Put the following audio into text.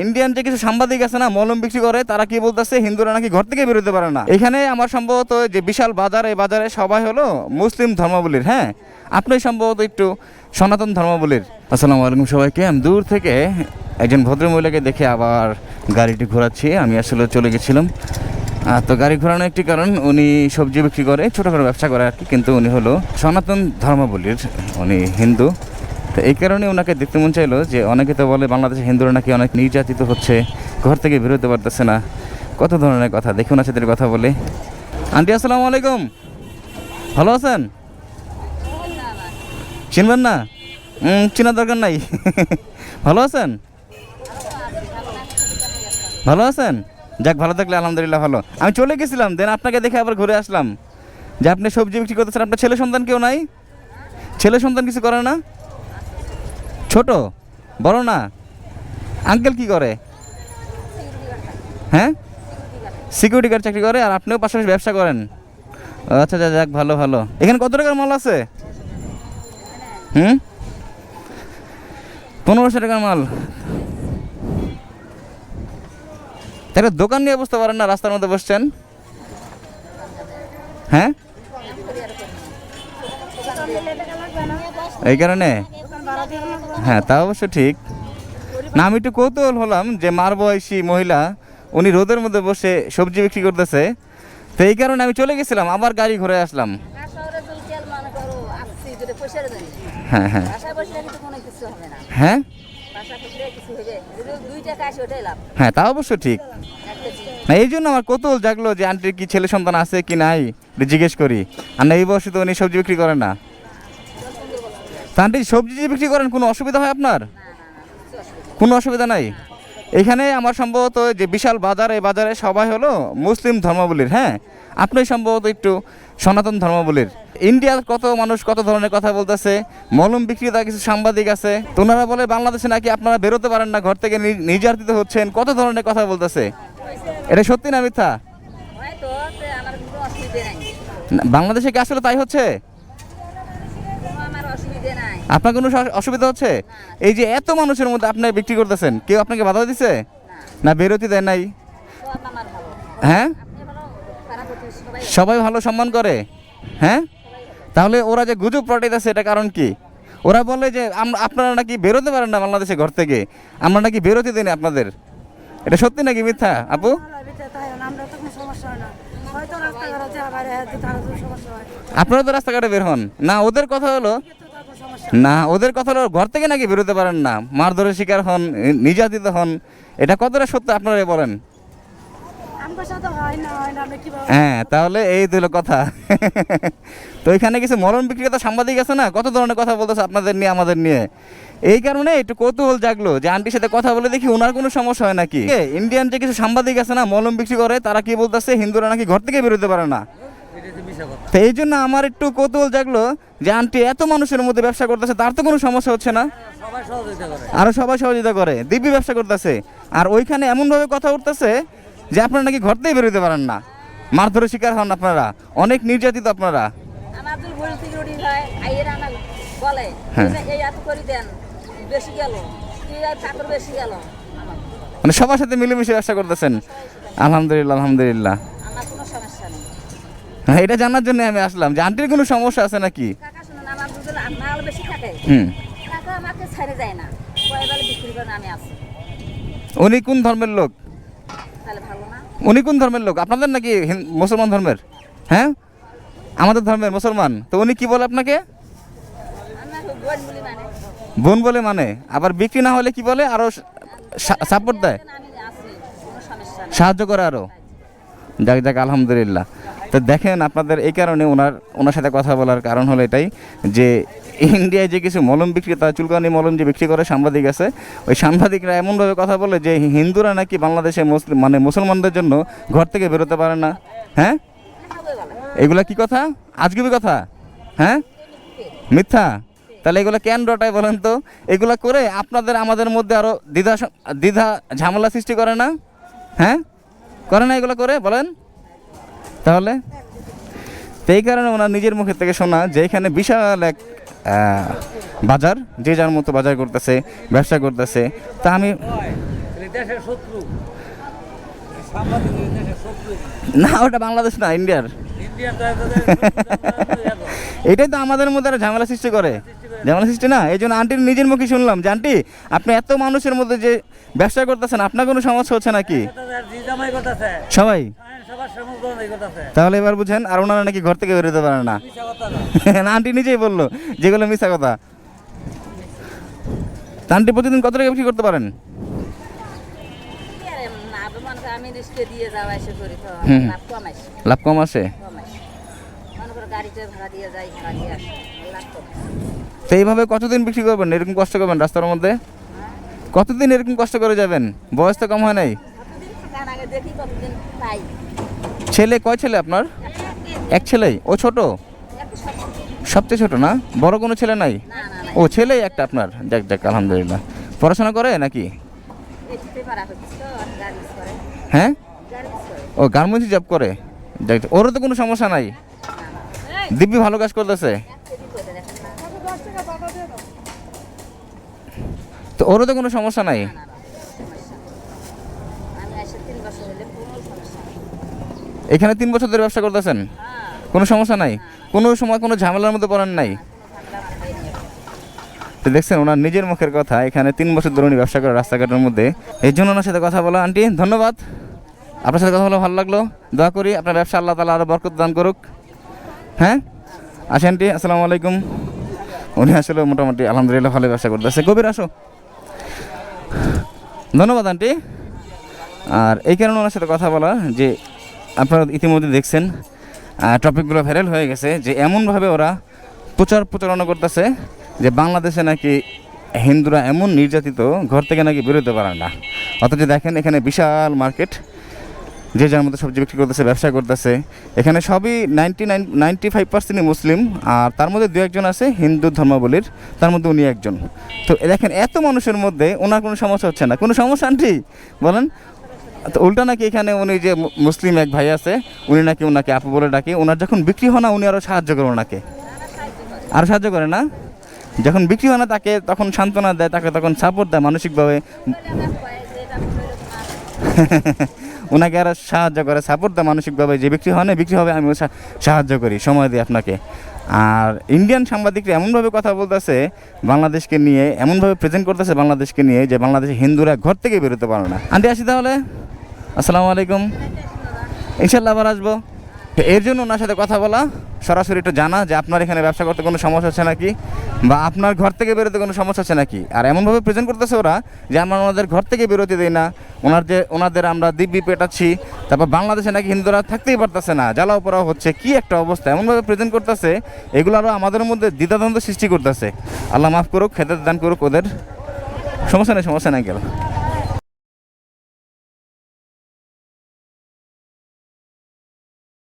Indian যে কিছু সাংবাদিক আছে না মলম বিক্রি করে, তারা কি বলতেছে হিন্দুরা নাকি ঘর থেকে বেরোতে পারে না। এখানে আমার সম্ভবত যে বিশাল বাজার, এই বাজারে সবাই হলো মুসলিম ধর্মাবলীর। হ্যাঁ, আপনি সম্ভবত একটু সনাতন ধর্মাবলীর। আসসালামু আলাইকুম সবাইকে। আমি দূর থেকে একজন ভদ্রমহিলাকে দেখে আবার গাড়িটি ঘোরাচ্ছি। আমি আসলে চলে গেছিলাম। তো গাড়ি ঘোরানোর একটি কারণ, উনি সবজি বিক্রি করে, ছোটো করে ব্যবসা করে আর কি, কিন্তু উনি হলো সনাতন ধর্মাবলীর, উনি হিন্দু। তো এই কারণে ওনাকে দেখতে মন চাইলো যে অনেকে তো বলে বাংলাদেশে হিন্দুরা নাকি অনেক নির্যাতিত হচ্ছে, ঘর থেকে বেরোতে পারতেছে না, কত ধরনের কথা। দেখুন আছে কথা বলে। আন্টি আসসালামু আলাইকুম, ভালো আছেন? চিনবেন না? চেনার দরকার নাই। ভালো আছেন? ভালো আছেন? যাক, ভালো থাকলে আলহামদুলিল্লাহ ভালো। আমি চলে গেছিলাম, দেন আপনাকে দেখে আবার ঘুরে আসলাম যে আপনি সবজি বিক্রি করতেছেন। আপনার ছেলে সন্তান কেউ নাই? ছেলে সন্তান কিছু করে না? ছোট, বড় না? আঙ্কেল কি করে? হ্যাঁ, সিকিউরিটি গার্ড চাকরি করে। আর আপনিও পাশাপাশি ব্যবসা করেন? আচ্ছা, যাক, ভালো ভালো। এখানে কত টাকার মাল আছে? 1500 টাকার মাল। একটা দোকান নিয়ে বসতে পারেন না, রাস্তার মধ্যে বসছেন? হ্যাঁ, এই কারণে? হ্যাঁ, তা অবশ্য ঠিক না। আমি একটু কৌতূহল হলাম যে মার বয়সী মহিলা, উনি রোদের মধ্যে বসে সবজি বিক্রি করতেছে, তো এই কারণে আমি চলে গেছিলাম, আবার গাড়ি ঘুরে আসলাম। হ্যাঁ হ্যাঁ হ্যাঁ হ্যাঁ, তা অবশ্য ঠিক না। এই জন্য আমার কৌতূহল জাগলো যে আন্টির কি ছেলে সন্তান আছে কি নাই, জিজ্ঞেস করি। আর না, এই বয়সে তো উনি সবজি বিক্রি করেন না। তা আন্টি সবজি বিক্রি করেন, কোনো অসুবিধা হয় আপনার? কোনো অসুবিধা নাই। এখানে আমার সম্ভবত যে বিশাল বাজার, এই বাজারে সবাই হলো মুসলিম ধর্মাবলীর। হ্যাঁ, আপনি সম্ভবত একটু সনাতন ধর্মাবলীর। ইন্ডিয়ার কত মানুষ কত ধরনের কথা বলতেছে। মলম বিক্রেতা কিছু সাংবাদিক আছে, তো ওনারা বলে বাংলাদেশে নাকি আপনারা বেরোতে পারেন না, ঘর থেকে নির্যাতিত হচ্ছেন, কত ধরনের কথা বলতেছে। এটা সত্যি না মিথ্যা? বাংলাদেশে কি আসলে তাই হচ্ছে? আপনার কোনো অসুবিধা হচ্ছে? এই যে এত মানুষের মধ্যে আপনি বিক্রি করতেছেন, কেউ আপনাকে বাধা দিচ্ছে না? বেরোতে দেয় নাই? হ্যাঁ, সবাই ভালো সম্মান করে। হ্যাঁ, তাহলে ওরা যে গুজব রটাইতেছে, এটা কারণ কি? ওরা বলে যে আপনারা নাকি বেরোতে পারেন না বাংলাদেশে ঘর থেকে, আমরা নাকি বেরোতে দিই না আপনাদের। এটা সত্যি নাকি মিথ্যা আপু? আপনারা তো রাস্তাঘাটে বের হন না। ওদের কথা হলো না, ওদের কথা হলো ঘর থেকে নাকি বেরোতে পারেন না, মারধরের শিকার হন, নির্যাতিত হন। এটা কতটা সত্য আপনারা বলেন? হ্যাঁ, তাহলে এই দিল কথা। তো এখানে কিছু মলম বিক্রেতা সাংবাদিক আছে না, কত ধরনের কথা বলতেছে আপনাদের নিয়ে, আমাদের নিয়ে। এই কারণে একটু কৌতূহল জাগলো যে আন্টির সাথে কথা বলে দেখি ওনার কোনো সমস্যা হয় নাকি। ইন্ডিয়ান যে কিছু সাংবাদিক আছে না মলম বিক্রি করে, তারা কি বলতেছে হিন্দুরা নাকি ঘর থেকে বেরোতে পারে না। তো এই জন্য আমার একটু কৌতূহল জাগলো যে আন্টি এত মানুষের মধ্যে ব্যবসা করতেছে, তার তো কোনো সমস্যা হচ্ছে না? আরো সবাই সহযোগিতা করে, দিব্যি ব্যবসা করতেছে। আর ওইখানে এমনভাবে কথা উঠতেছে যে আপনারা নাকি ঘর থেকে বেরোতে পারেন না, মারধরের শিকার হন আপনারা, অনেক নির্যাতিত আপনারা। মানে সবার সাথে মিলেমিশে ব্যবসা করতেছেন? আলহামদুলিল্লাহ আলহামদুলিল্লাহ। হ্যাঁ, এটা জানার জন্য আমি আসলাম যে আন্টির কোনো সমস্যা আছে নাকি। উনি কোন ধর্মের লোক? উনি কোন ধর্মের লোক? আপনাদের নাকি মুসলমান ধর্মের? হ্যাঁ, আমাদের ধর্মের মুসলমান। তো উনি কি বলে আপনাকে? বোন বলে মানে? আবার বিক্রি না হলে কি বলে? আরো সাপোর্ট দেয়, সাহায্য করে আরো। যাক যাক, আলহামদুলিল্লাহ। তো দেখেন, আপনাদের এই কারণে ওনার সাথে কথা বলার কারণ হলো এটাই যে ইন্ডিয়ায় যে কিছু মলম বিক্রেতা, চুলকানি মলম যে বিক্রি করে সাংবাদিক আছে, ওই সাংবাদিকরা এমনভাবে কথা বলে যে হিন্দুরা নাকি বাংলাদেশে মুসলমানদের জন্য ঘর থেকে বেরোতে পারে না। হ্যাঁ, এগুলা কি কথা? আজগুবি কথা। হ্যাঁ, মিথ্যা। তাহলে এগুলো কেন রটায় বলেন তো? এগুলা করে আপনাদের আমাদের মধ্যে আরো দ্বিধা ঝামেলা সৃষ্টি করে না? হ্যাঁ, করে না এগুলো করে বলেন তাহলে? তো এই কারণে ওনার নিজের মুখের থেকে শোনা যে এখানে বিশাল এক বাজার, যে যার মতো বাজার করতেছে, ব্যবসা করতেছে। তা আমি না ওটা বাংলাদেশ না, ইন্ডিয়ার। এটাই তো আমাদের মধ্যে একটা ঝামেলা সৃষ্টি করে, ঝামেলা সৃষ্টি না। এই জন্য আন্টির নিজের মুখে শুনলাম যে আন্টি আপনি এত মানুষের মধ্যে যে ব্যবসা করতেছেন, আপনার কোনো সমস্যা হচ্ছে নাকি? সবাই তাহলে এবার বুঝেন। আর ওনারা নাকি ঘর থেকে বেরোতে পারে না, না আন্টি নিজেই বললো যেগুলো মিথ্যা কথা। তা আন্টি প্রতিদিন কত টাকা বিক্রি করতে পারেন? লাভ কম আসে। তো এইভাবে কতদিন বিক্রি করবেন? এরকম কষ্ট করবেন রাস্তার মধ্যে? কতদিন এরকম কষ্ট করে যাবেন? বয়স তো কম হয় নাই। ছেলে কয় ছেলে আপনার? এক ছেলেই? ও ছোট, সবচেয়ে ছোট না? বড় কোনো ছেলে নাই? ও ছেলেই একটা আপনার। যাক যাক আলহামদুলিল্লাহ। পড়াশোনা করে নাকি? হ্যাঁ, ও গার্মেন্টস জব করে। যাক, ওরও তো কোনো সমস্যা নাই, দিব্যি ভালো কাজ করতেছে। তো ওরও তো কোনো সমস্যা নাই। এখানে 3 বছর ধরে ব্যবসা করতেছেন, কোনো সমস্যা নাই? কোনো সময় কোনো ঝামেলার মধ্যে পড়েন নাই? তো দেখছেন ওনার নিজের মুখের কথা, এখানে 3 বছর ধরে উনি ব্যবসা করে রাস্তাঘাটের মধ্যে। এই জন্য ওনার সাথে কথা বলা। আন্টি ধন্যবাদ, আপনার সাথে কথা বলে ভালো লাগলো। দোয়া করি আপনার ব্যবসা আল্লাহ তাআলা আরও বরকত দান করুক। হ্যাঁ আসেন আন্টি, আসসালামু আলাইকুম। উনি আসলে মোটামুটি আলহামদুলিল্লাহ ভালো ব্যবসা করতেছে। কবির আসো। ধন্যবাদ আন্টি। আর এই কারণে ওনার সাথে কথা বলা যে আপনারা ইতিমধ্যে দেখছেন টপিকগুলো ভাইরাল হয়ে গেছে, যে এমনভাবে ওরা প্রচারণা করতেছে যে বাংলাদেশে নাকি হিন্দুরা এমন নির্যাতিত, ঘর থেকে নাকি বেরোতে পারে না। অথচ দেখেন এখানে বিশাল মার্কেট, যে যার মধ্যে সবজি বিক্রি করতেছে, ব্যবসা করতেছে। এখানে সবই 95% মুসলিম, আর তার মধ্যে 2-1 আছে হিন্দু ধর্মাবলীর, তার মধ্যে উনি একজন। তো দেখেন এত মানুষের মধ্যে ওনার কোনো সমস্যা হচ্ছে না। কোনো সমস্যা আন্টি বলেন? তো উল্টা নাকি এখানে উনি যে মুসলিম এক ভাই আছে, উনি নাকি ওনাকে আপু বলে ডাকে। ওনার যখন বিক্রি হয় না উনি আরও সাহায্য করে ওনাকে, আরও সাহায্য করে না। যখন বিক্রি হয় না তাকে তখন সান্ত্বনা দেয়, তাকে তখন সাপোর্ট দেয় মানসিকভাবে, ওনাকে আরও সাহায্য করে, সাপোর্ট দেয় মানসিকভাবে, যে বিক্রি হয় না বিক্রি হবে আমিও সাহায্য করি, সময় দিই আপনাকে। আর ইন্ডিয়ান সাংবাদিকরা এমনভাবে কথা বলতেছে বাংলাদেশকে নিয়ে, এমনভাবে প্রেজেন্ট করতেছে বাংলাদেশকে নিয়ে যে বাংলাদেশে হিন্দুরা ঘর থেকে বেরোতে পারে না। আন্টি আসি তাহলে, আসসালামু আলাইকুম। ইনশাল্লাহ আবার আসবো। এর জন্য ওনার সাথে কথা বলা, সরাসরি একটু জানা যে আপনার এখানে ব্যবসা করতে কোনো সমস্যা হচ্ছে নাকি, বা আপনার ঘর থেকে বেরোতে কোনো সমস্যা হচ্ছে নাকি। আর এমনভাবে প্রেজেন্ট করতেছে ওরা যে আমরা ওনাদের ঘর থেকে বেরোতে দিই না, ওনাদের আমরা দিব্যি পেটাচ্ছি, তারপর বাংলাদেশে নাকি হিন্দুরা থাকতেই পারতেছে না, জ্বালাও পোড়াও হচ্ছে, কি একটা অবস্থা এমনভাবে প্রেজেন্ট করতেছে। এগুলো আরও আমাদের মধ্যে দ্বিধাদ্বন্দ্ব সৃষ্টি করতেছে। আল্লাহ মাফ করুক, খেতে দান করুক ওদের। সমস্যা নেই গেল।